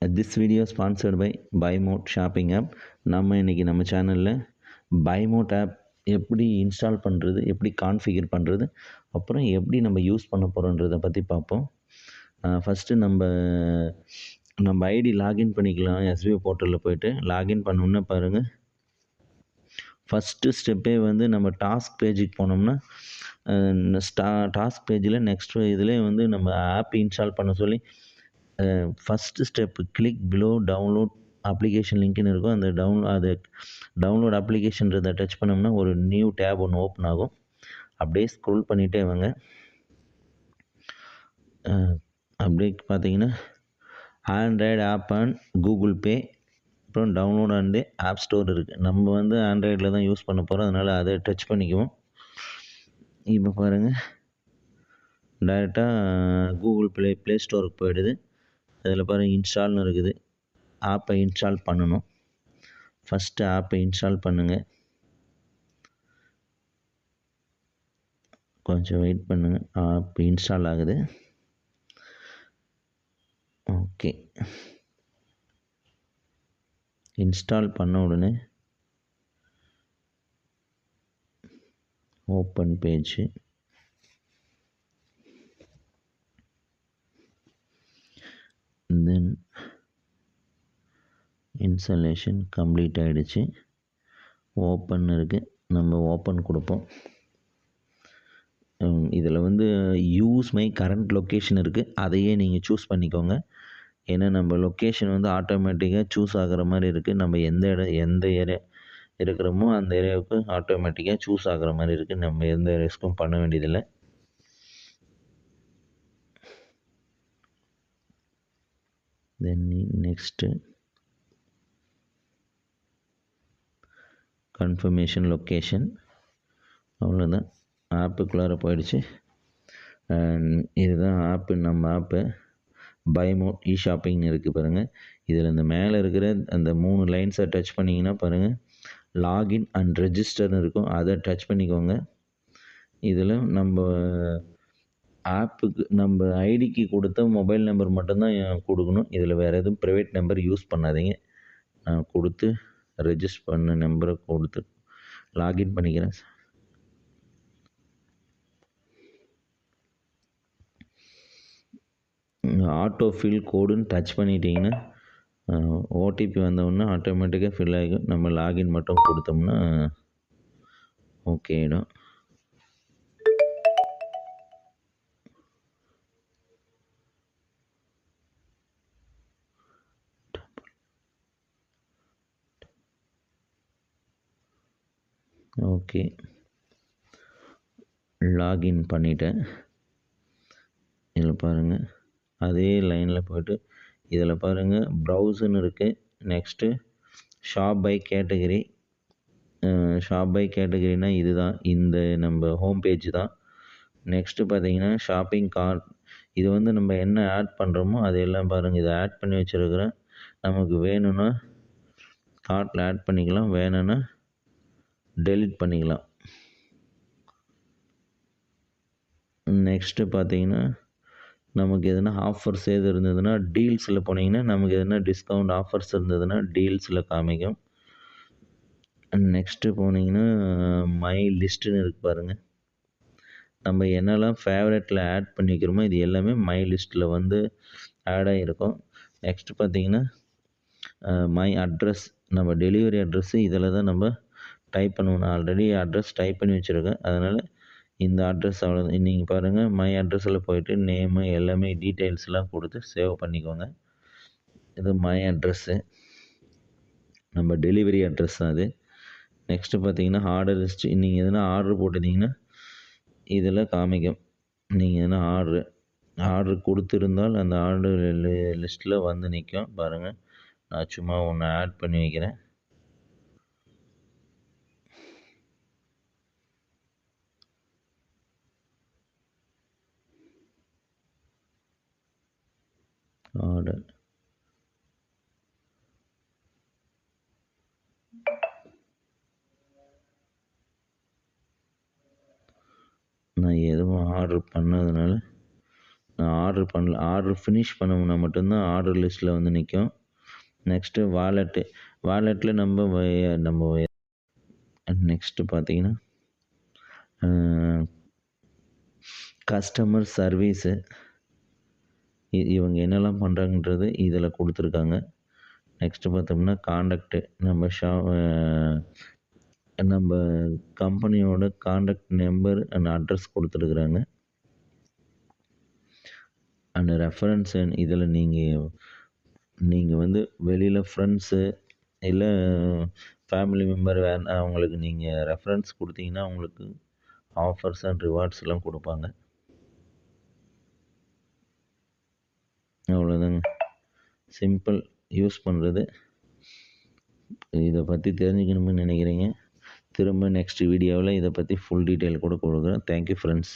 This video is sponsored by BuyMode shopping app. நம்ம இன்றைக்கி நம்ம சேனலில் BuyMode ஆப் எப்படி இன்ஸ்டால் பண்ணுறது, எப்படி கான்ஃபிகர் பண்ணுறது, அப்புறம் எப்படி நம்ம யூஸ் பண்ண போகிறோன்றதை பற்றி பார்ப்போம். ஃபஸ்ட்டு நம்ம ஐடி லாகின் பண்ணிக்கலாம். எஸ்பிஐ போர்ட்டலில் போய்ட்டு லாகின் பண்ணோன்னே பாருங்கள், ஃபஸ்ட்டு ஸ்டெப்பே வந்து நம்ம டாஸ்க் பேஜுக்கு போனோம்னா டாஸ்க் பேஜில் நெக்ஸ்ட் இதில் வந்து நம்ம ஆப் இன்ஸ்டால் பண்ண சொல்லி first step click below download application லிங்க்னு இருக்கும். அந்த டவுன்லோட் அப்ளிகேஷன்றதை டச் பண்ணோம்னா ஒரு நியூ டேப் ஒன்று ஓப்பன் ஆகும். அப்படியே ஸ்க்ரோல் பண்ணிகிட்டே வாங்க. அப்படியே பார்த்தீங்கன்னா Android app and Google Pay, அப்புறம் டவுன்லோட் அண்ட் ஆப் ஸ்டோர் இருக்குது. நம்ம வந்து ஆண்ட்ராய்டில் தான் யூஸ் பண்ண போகிறோம், அதனால் அதை டச் பண்ணிக்குவோம். இப்போ பாருங்கள், டைரெக்டாக கூகுள் ப்ளே ஸ்டோருக்கு போயிடுது. அதில் பாருங்கள் இன்ஸ்டால்னு இருக்குது. ஆப்பை இன்ஸ்டால் பண்ணணும். ஃபஸ்ட்டு ஆப்பை இன்ஸ்டால் பண்ணுங்கள். கொஞ்சம் வெயிட் பண்ணுங்கள், ஆப் இன்ஸ்டால் ஆகுது. ஓகே, இன்ஸ்டால் பண்ண உடனே ஓப்பன் பேஜ், தென் இன்ஸ்டாலேஷன் கம்ப்ளீட் ஆகிடுச்சு. ஓப்பன் இருக்குது, நம்ம ஓப்பன் கொடுப்போம். இதில் வந்து யூஸ் மை கரண்ட் லொக்கேஷன் இருக்குது, அதையே நீங்கள் சூஸ் பண்ணிக்கோங்க. ஏன்னா நம்ம லொக்கேஷன் வந்து ஆட்டோமேட்டிக்காக சூஸ் ஆகிற மாதிரி இருக்குது. நம்ம எந்த ஏரியா இருக்கிறோமோ அந்த ஏரியாவுக்கு ஆட்டோமேட்டிக்காக சூஸ் ஆகிற மாதிரி இருக்குது. நம்ம எந்த ரிஸ்க்கும் பண்ண வேண்டியதில்லை. தென் நெக்ஸ்ட்டு கன்ஃபர்மேஷன் லொக்கேஷன், அவ்வளோதான். ஆப்புக்குள்ளார போயிடுச்சு. இதுதான் ஆப்பு, நம்ம ஆப்பு BuyMode ஷாப்பிங்னு இருக்குது பாருங்கள். இதில் இந்த மேலே இருக்கிற அந்த 3 லைன்ஸை டச் பண்ணிங்கன்னா பாருங்கள், லாகின் அண்ட் ரெஜிஸ்டர்னு இருக்கும். அதை டச் பண்ணிக்கோங்க. இதில் நம்ம ஆப்புக்கு நம்ம ஐடிக்கு கொடுத்த மொபைல் நம்பர் மட்டும்தான் கொடுக்கணும். இதில் வேறு எதுவும் ப்ரைவேட் நம்பர் யூஸ் பண்ணாதீங்க. நான் கொடுத்து ரெஜிஸ்டர் பண்ண நம்பரை கொடுத்து லாகின் பண்ணிக்கிறேன். ஆட்டோ ஃபில் கோடுன்னு டச் பண்ணிட்டீங்கன்னா ஓடிபி வந்தோடனே ஆட்டோமேட்டிக்காக ஃபில் ஆகிடும். நம்ம லாகின் மட்டும் கொடுத்தோம்னா ஓகே ஆகிடும். ஓகே, லாகின் பண்ணிட்டேன். இதில் பாருங்கள், அதே லைனில் போய்ட்டு இதில் பாருங்கள் ப்ரௌஸுன்னு இருக்குது. Next shop by category. Shop by கேட்டகரினா இதுதான், இந்த நம்ம ஹோம் பேஜ் தான். நெக்ஸ்ட்டு பார்த்தீங்கன்னா ஷாப்பிங் கார்ட். இது வந்து நம்ம என்ன ஆட் பண்ணுறோமோ அதையெல்லாம் பாருங்கள், இதை ஆட் பண்ணி வச்சுருக்கிறேன். நமக்கு வேணும்னா கார்ட்டில் ஆட் பண்ணிக்கலாம், வேணும்னா டெலிட் பண்ணிக்கலாம். நெக்ஸ்ட்டு பார்த்தீங்கன்னா நமக்கு எதுனா ஆஃபர்ஸ் எது இருந்ததுன்னா டீல்ஸில் போனீங்கன்னா நமக்கு எதுனா டிஸ்கவுண்ட் ஆஃபர்ஸ் இருந்ததுன்னா டீல்ஸில் காமிக்கும். நெக்ஸ்ட்டு போனீங்கன்னா மை லிஸ்ட்டுன்னு இருக்குது பாருங்கள். நம்ம என்னெல்லாம் ஃபேவரெட்டில் ஆட் பண்ணிக்கிறோமோ இது எல்லாமே மை லிஸ்ட்டில் வந்து ஆட் ஆகிருக்கும். நெக்ஸ்ட்டு பார்த்தீங்கன்னா மை அட்ரஸ், நம்ம டெலிவரி அட்ரஸ்ஸு இதில் தான் நம்ம டைப் பண்ணுவோம். நான் ஆல்ரெடி அட்ரஸ் டைப் பண்ணி வச்சுருக்கேன், அதனால் இந்த அட்ரஸ் அவ்வளோதான். நீங்கள் பாருங்கள், மை அட்ரஸில் போய்ட்டு நேமு எல்லாமே டீட்டெயில்ஸ்லாம் கொடுத்து சேவ் பண்ணிக்கோங்க. இது மை அட்ரஸ்ஸு, நம்ம டெலிவரி அட்ரஸ் தான் அது. நெக்ஸ்ட்டு பார்த்தீங்கன்னா ஆர்டர் லிஸ்ட்டு. நீங்கள் எதுனா ஆர்டர் போட்டிருந்தீங்கன்னா இதில் காமிக்கும். நீங்கள் எதுனா ஆர்டர் கொடுத்துருந்தால் அந்த ஆர்டர் லிஸ்ட்டில் வந்து நிற்கும் பாருங்கள். நான் சும்மா ஒன்று ஆட் பண்ணி வைக்கிறேன். ஆர்டர் நான் எதுவும் ஆர்டர் பண்ணதுனால நான் ஆர்டர் பண்ணல. ஆர்டர் ஃபினிஷ் பண்ணோம்னா மட்டும்தான் ஆர்டர் லிஸ்ட்டில் வந்து நிற்கும். நெக்ஸ்ட்டு வாலெட்டில் நம்ம நெக்ஸ்ட்டு பார்த்தீங்கன்னா கஸ்டமர் சர்வீஸு இவங்க என்னெல்லாம் பண்ணுறாங்கன்றது இதில் கொடுத்துருக்காங்க. நெக்ஸ்ட்டு பார்த்தோம்னா காண்டாக்ட்டு நம்ம கம்பெனியோட காண்டாக்ட் நம்பர் அண்ட் அட்ரஸ் கொடுத்துருக்குறாங்க. அண்ட் ரெஃபரன்ஸ் இதில் நீங்கள் வந்து வெளியில் ஃப்ரெண்ட்ஸு இல்லை ஃபேமிலி மெம்பர் அவங்களுக்கு நீங்கள் ரெஃபரன்ஸ் கொடுத்தீங்கன்னா அவங்களுக்கு ஆஃபர்ஸ் அண்ட் ரிவார்ட்ஸ்லாம் கொடுப்பாங்க. அவ்வளோதாங்க, சிம்பிள் யூஸ் பண்ணுறது. இதை பற்றி தெரிஞ்சுக்கணும்னு நினைக்கிறீங்க, திரும்ப நெக்ஸ்ட் வீடியோவில் இதை பற்றி ஃபுல் டீட்டெயில் கூட கொடுக்குறேன். Thank you friends.